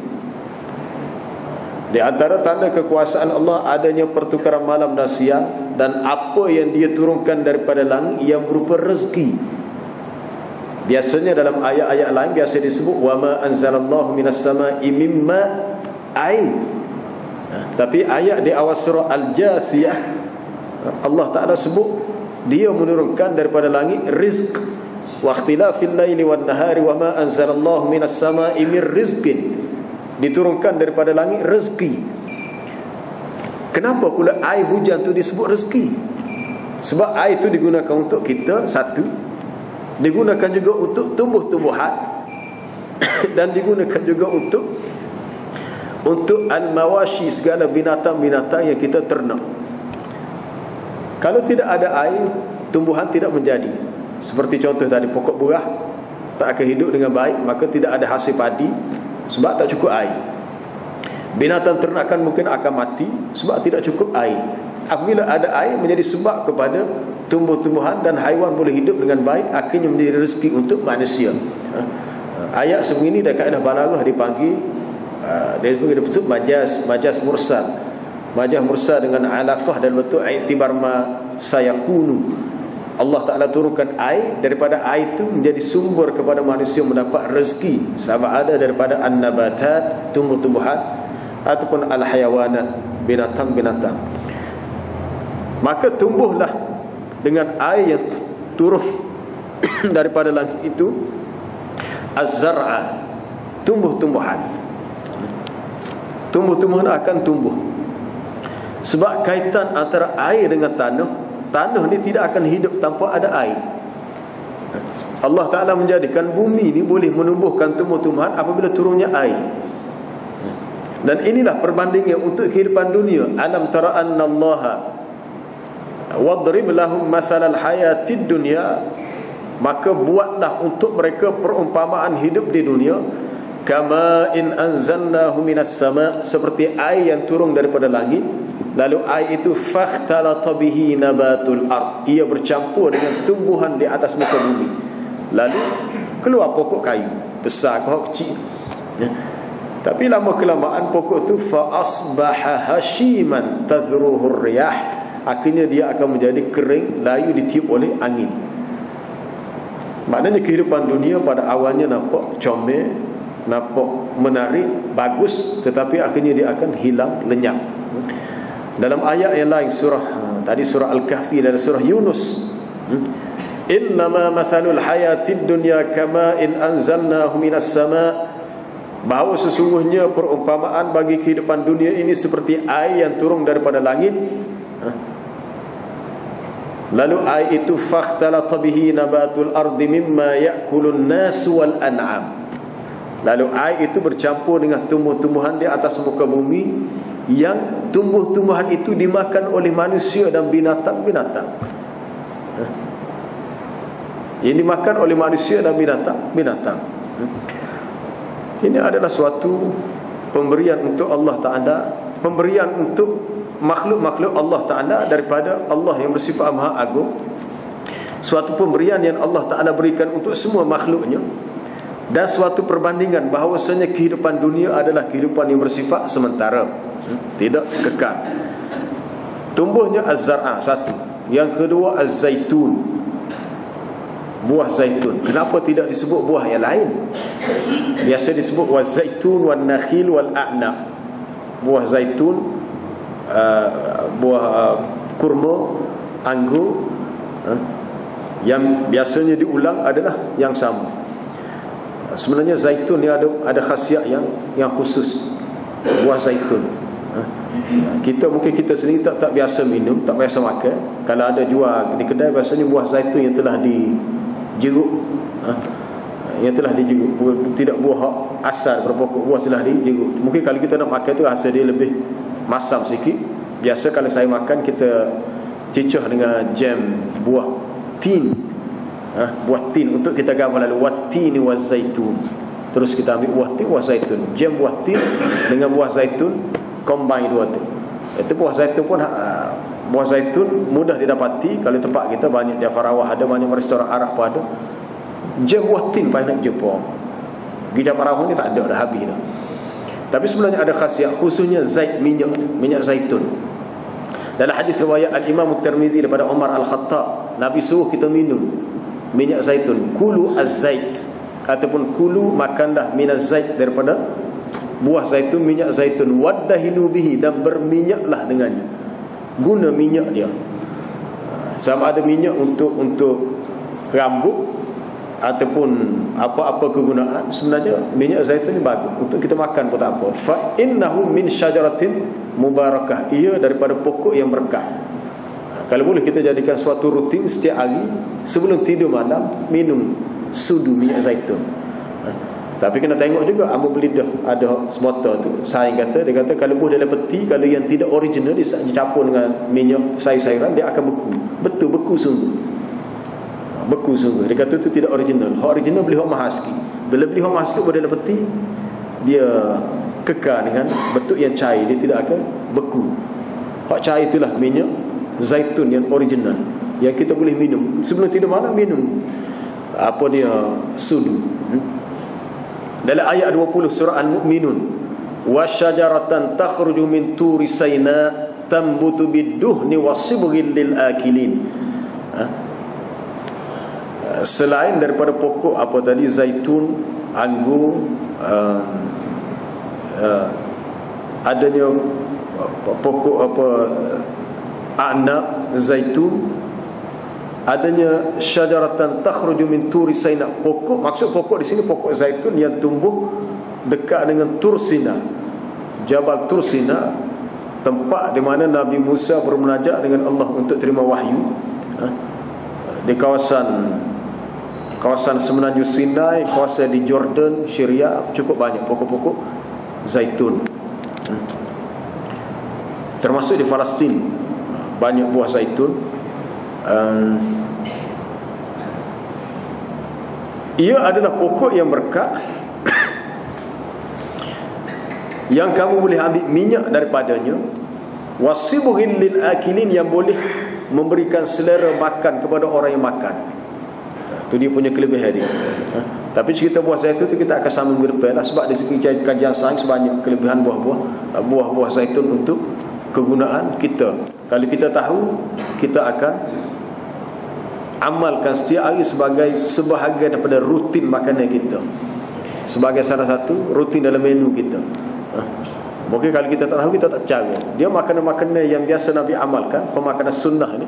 A: Di antara tanda kekuasaan Allah adanya pertukaran malam dan siang, dan apa yang dia turunkan daripada langit yang berupa rezeki. Biasanya dalam ayat-ayat lain biasa disebut wa ma anzalallahu minas samai mimma air. Tapi ayat di awal surah Al-Jathiyah, Allah Ta'ala sebut dia menurunkan daripada langit rizq. Wa ikhtilafil laili wan nahari wa ma anzalallahu minas samai mir rizqin. Diturunkan daripada langit rezeki. Kenapa pula air hujan tu disebut rezeki? Sebab air itu digunakan untuk kita, satu, digunakan juga untuk tumbuh-tumbuhan, dan digunakan juga untuk al-mawashi, segala binatang-binatang yang kita ternak. Kalau tidak ada air, tumbuhan tidak menjadi. Seperti contoh tadi, pokok buah tak akan hidup dengan baik, maka tidak ada hasil padi sebab tak cukup air. Binatang ternakan mungkin akan mati sebab tidak cukup air. Apabila ada air, menjadi sebab kepada tumbuh-tumbuhan dan haiwan boleh hidup dengan baik, akhirnya menjadi rezeki untuk manusia. Ayat sebegini dah kaedah balaghah dipanggil, dia disebut majaz mursal. Majaz mursal dengan alaqah dan bentuk i'tibar ma sayakunu. Allah Ta'ala turunkan air, daripada air itu menjadi sumber kepada manusia mendapat rezeki, sama ada daripada an-nabatat, tumbuh-tumbuhan, ataupun al-hayawanat, binatang-binatang. Maka tumbuhlah dengan air yang turun daripada langit itu az-zar'a, tumbuh-tumbuhan. Tumbuh-tumbuhan akan tumbuh. Sebab kaitan antara air dengan tanah, tanah ni tidak akan hidup tanpa ada air. Allah Ta'ala menjadikan bumi ni boleh menumbuhkan tumbuh-tumbuhan apabila turunnya air. Dan inilah perbandingan untuk kehidupan dunia. Alam tara annallaha wadrib lahum masalal hayatid dunya, maka buatlah untuk mereka perumpamaan hidup di dunia, kama in anzalnahu minas sama, seperti air yang turun daripada langit, Lalu air itu fakhtalata bihi nabatul ard, ia bercampur dengan tumbuhan di atas muka bumi. Lalu keluar pokok kayu, besar ke kecil, ya. Tapi lama kelamaan pokok itu fa asbaha hashiman tadhruhu riyah, akhirnya dia akan menjadi kering, layu ditiup oleh angin. Maknanya kehidupan dunia pada awalnya nampak comel, nampak menarik, bagus, tetapi akhirnya dia akan hilang, lenyap. Dalam ayat yang lain, tadi surah Al-Kahfi dan surah Yunus, innama mathalul hayatid dunya kama in anzalnahu minas sama', bahawa sesungguhnya perumpamaan bagi kehidupan dunia ini seperti air yang turun daripada langit. Lalu air itu fakhtalata bihi nabatul ardi mimma ya'kulun nas wal an'am, lalu air itu bercampur dengan tumbuh-tumbuhan di atas muka bumi, yang tumbuh-tumbuhan itu dimakan oleh manusia dan binatang-binatang. Yang dimakan oleh manusia dan binatang-binatang. Ini adalah suatu pemberian untuk Allah Ta'ala, pemberian untuk makhluk-makhluk Allah Ta'ala daripada Allah yang bersifat Maha Agung. Suatu pemberian yang Allah Ta'ala berikan untuk semua makhluknya, dan suatu perbandingan bahawasanya kehidupan dunia adalah kehidupan yang bersifat sementara, tidak kekal. Tumbuhnya az-zar'a, satu. Yang kedua az-zaitun, buah zaitun. Kenapa tidak disebut buah yang lain? Biasa disebut waz-zaitun wan nakhil wal a'nab. Buah zaitun, buah kurma, anggur. Yang biasanya diulang adalah yang sama. Sebenarnya zaitun ni ada khasiat yang khusus. Buah zaitun, mungkin kita sendiri tak biasa minum, tak biasa makan. Kalau ada jual di kedai, biasanya buah zaitun yang telah dijeruk, tidak buah asal berpokok, buah telah dijeruk. Mungkin kalau kita nak makan tu rasa dia lebih masam sikit. Biasa kalau saya makan, kita cicah dengan jam buah tin, buah tin, untuk kita gambar lalu wattini wazaitun. Terus kita ambil buah tin, buah zaitun, jam buah tin dengan buah zaitun, combine dua tu. Itu buah zaitun pun, buah zaitun mudah didapati. Kalau tempat kita banyak, Jafar Awah ada, banyak restoran Arab pun ada. Jam buah tin payah nak jumpa. Di Jafar Awah ni tak ada, dah habis dah. Tapi sebenarnya ada khasiat, khususnya minyak zaitun. Dalam hadis riwayat Al-Imam At-Tirmizi daripada Umar Al-Khattab, Nabi suruh kita minum minyak zaitun, kulu az-zait, ataupun kulu, makanlah minaz zait, daripada buah zaitun, minyak zaitun, waddahinu bihi, dan berminyaklah dengannya. Guna minyak dia, sama ada minyak untuk rambut ataupun apa-apa kegunaan. Sebenarnya minyak zaitun ni bagus untuk kita makan pun tak apa. Fa innahu min syajaratin mubarakah, ia daripada pokok yang berkah. Kalau boleh kita jadikan suatu rutin, setiap hari sebelum tidur malam minum sudu minyak zaitun. Tapi kena tengok juga ambil lidah. Ada sebotol tu, saya kata, dia kata kalau buah dalam peti, kalau yang tidak original, dia campur dengan minyak sayur-sayuran, dia akan beku. Betul, beku sungguh. Beku sungguh. Dia kata itu tidak original. Hak original beli hak mahal sikit. Bila beli hak mahal sikit buah dalam peti, dia kekal dengan bentuk yang cair, dia tidak akan beku. Hak cair itulah minyak zaitun yang original, yang kita boleh minum sebelum tidur malam. Minum apa dia, sudu. Dalam ayat 20 surah Al-Mu'minun, wasyajaratan takhruju min turi sayna tambutu bid-duhni wasibghil lil akilin. Selain daripada pokok apa tadi, zaitun, anggur, adanya pokok apa, a'nab, zaitun, adanya syajaratan takhruju min turi sayna. Pokok, maksud pokok di sini pokok zaitun yang tumbuh dekat dengan Tur Sina, Jabal Tur Sina, tempat di mana Nabi Musa bermunajat dengan Allah untuk terima wahyu. Di kawasan semenanjung Sinai, kawasan di Jordan, Syria, cukup banyak pokok-pokok zaitun. Termasuk di Palestin banyak buah zaitun. Ia adalah pokok yang berkah, yang kamu boleh ambil minyak daripadanya, wasibghil lil akilin, yang boleh memberikan selera makan kepada orang yang makan. Itu dia punya kelebihan dia. Tapi cerita buah zaitun tu kita akan sama berdepan lah, sebab dari segi kajian sains banyak kelebihan buah zaitun untuk kegunaan kita. Kalau kita tahu, kita akan amalkan setiap hari sebagai sebahagian daripada rutin makanan kita, sebagai salah satu rutin dalam menu kita. Mungkin kalau kita tak tahu, kita tak cara. Dia makanan-makanan yang biasa Nabi amalkan, pemakanan sunnah ni,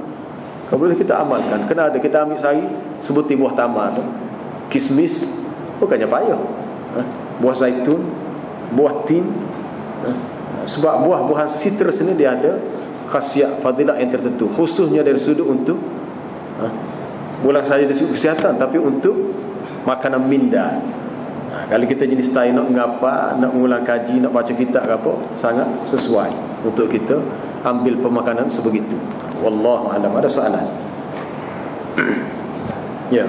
A: kalau boleh kita amalkan. Kena ada kita ambil sehari, seperti buah tamar tu, kismis, bukannya payah. Buah zaitun, buah tin. Sebab buah-buahan citrus ni dia ada khasiat fadilah yang tertentu, khususnya dari sudut untuk bukan saja dari sudut kesihatan, tapi untuk makanan minda. Kalau kita jenis style nak ngapa, nak mengulang kaji, nak baca kitab ke apa, sangat sesuai untuk kita ambil pemakanan sebegitu. Wallahu a'lam. Ada soalan? Ya.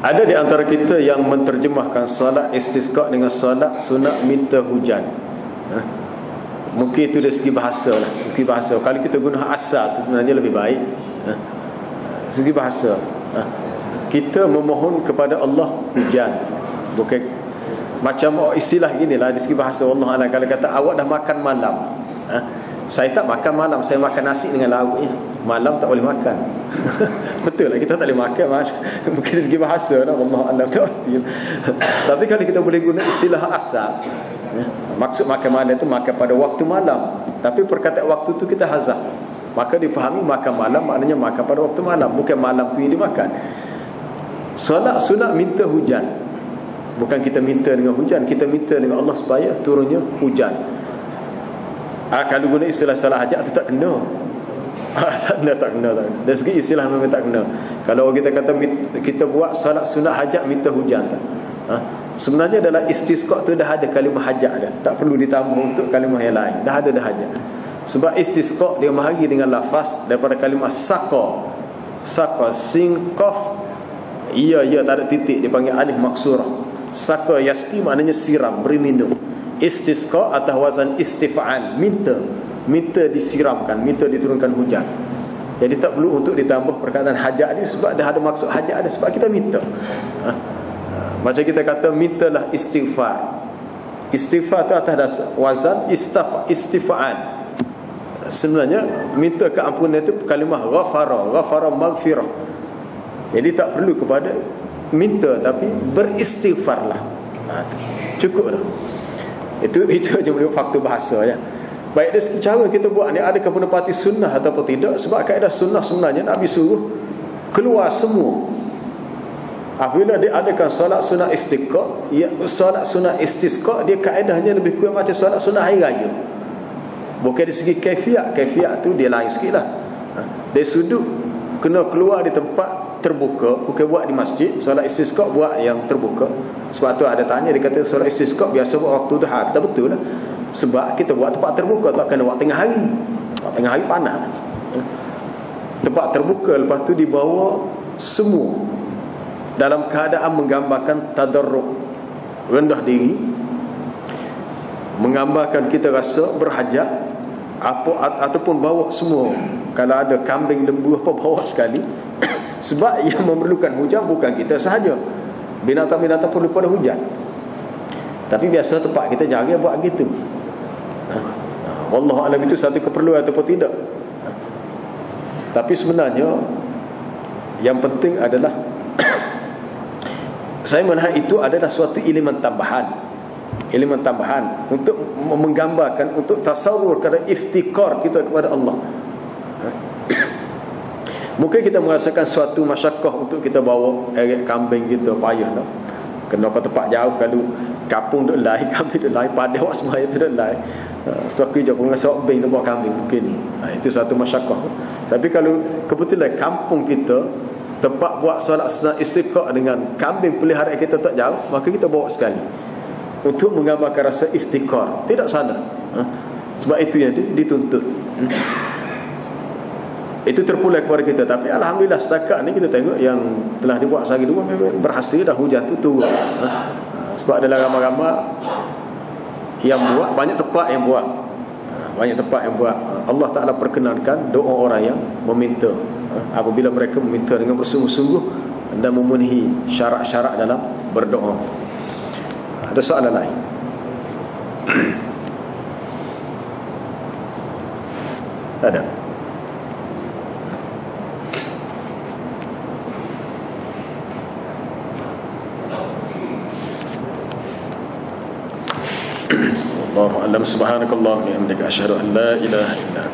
A: Ada di antara kita yang menterjemahkan solat istisqa dengan solat sunat minta hujan. Mungkin itu dari segi bahasa lah. Segi bahasa, kalau kita guna asal itu sebenarnya lebih baik. Segi bahasa, kita memohon kepada Allah hujan. Bukan macam istilah inilah dari segi bahasa. Allah Alam, kalau kata awak dah makan malam, saya tak makan malam, saya makan nasi dengan lauknya. Malam tak boleh makan. Betul lah, kita tak boleh makan. Mungkin dari segi bahasa lah, Allah Alam, tak pasti. Tapi kalau kita boleh guna istilah asal, maksud makan malam itu makan pada waktu malam. Tapi perkataan waktu itu kita hazaf, maka difahami makan malam maknanya makan pada waktu malam, bukan malam tu yang dimakan. Solat sunat minta hujan, bukan kita minta dengan hujan, kita minta dengan Allah supaya turunnya hujan. Kalau guna istilah salah hajat itu tak kena. Tak kena. Dari segi istilah memang tak kena. Kalau kita kata kita buat solat sunat hajat minta hujan tak? Sebenarnya dalam istisqa tu dah ada kalimah hajat dah, tak perlu ditambah untuk kalimah yang lain. Dah ada hajat. Sebab istisqa dia mahari dengan lafaz daripada kalimah saqa. Saqa sin qaf, ya tak ada titik, dipanggil alif maksurah. Saqa yasqi maknanya siram, beri minum. Istisqa atau wazan istif'al, minta disiramkan, minta diturunkan hujan. Jadi tak perlu untuk ditambah perkataan hajat ni, sebab dah ada maksud hajat ada, sebab kita minta. Macam kita kata mintalah istighfar. Istighfar tu atas dasar wazan istif'al. Sebenarnya minta keampunan itu kalimah ghafara maghfirah. Jadi tak perlu kepada minta, tapi beristighfarlah. Cukup dah. Itu aja menurut faktor bahasa ya. Baik dari segi cara kita buat ni, adakah menepati sunnah ataupun tidak? Sebab kaedah sunnah sebenarnya Nabi suruh keluar semua. Apabila dia adakan solat sunat istisqa, solat sunat istisqa dia kaedahnya lebih kurang macam solat sunat hari raya. Bukan dari segi kaifiat tu dia lain sikit lah. Dari sudut kena keluar di tempat terbuka, bukan buat di masjid. Solat istisqa buat yang terbuka. Sebab tu ada tanya, dia kata solat istisqa biasa buat waktu duha. Kita betul lah, sebab kita buat tempat terbuka, tak kena buat tengah hari. Tengah hari panas. Tempat terbuka, lepas tu dibawa semua dalam keadaan menggambarkan tadarruk, rendah diri, menggambarkan kita rasa berhajat ataupun bawa semua. Kalau ada kambing, lembu apa, bawa sekali. Sebab yang memerlukan hujan bukan kita sahaja, binatang-binatang perlu pada hujan. Tapi biasa tempat kita jarang buat gitu. Wallahu alam itu satu keperluan ataupun tidak. Tapi sebenarnya yang penting adalah saya melihat itu adalah suatu elemen tambahan untuk menggambarkan, untuk tasawur kepada iftikar kita kepada Allah. Mungkin kita merasakan suatu masyakkah untuk kita bawa eret kambing kita, payah dah. Kena ke tempat jauh, kalau kampung duk lai, kambing duk lai, pada awak semua itu duk lai. So kerja pun sok bing tu buat kambing mungkin. Itu satu masyakkah. Tapi kalau kebetulan kampung kita tempat buat solat sunat istiqaq dengan kambing peliharaan kita tak jauh, maka kita bawa sekali untuk menggambarkan rasa iftikar. Tidak salah. Sebab itu yang dituntut. Itu terpulang kepada kita. Tapi alhamdulillah setakat ni kita tengok yang telah dibuat sehari dua berhasil dah, hujan tu turun. Sebab adalah ramai-ramai yang buat, banyak tempat yang buat. Banyak tempat yang buat. Allah Ta'ala perkenankan doa orang yang meminta. Apabila mereka meminta dengan bersungguh-sungguh dan memenuhi syarat-syarat dalam berdoa. Ada soalan lain? Ada. Allahu a'lam. Subhanakallahumma wa bihamdika asyhadu an la ilaha illa anta.